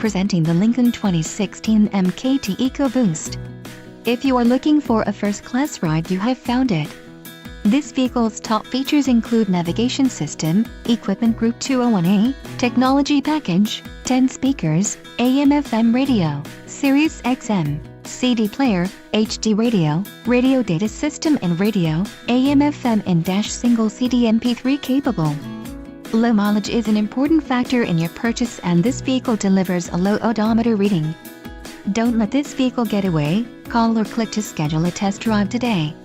Presenting the Lincoln 2016 MKT EcoBoost. If you are looking for a first-class ride, you have found it. This vehicle's top features include navigation system, equipment group 201A, technology package, 10 speakers, AM/FM radio, Sirius XM, CD player, HD radio, radio data system and radio, AM/FM and single CD MP3 capable. Low mileage is an important factor in your purchase, and this vehicle delivers a low odometer reading. Don't let this vehicle get away. Call or click to schedule a test drive today.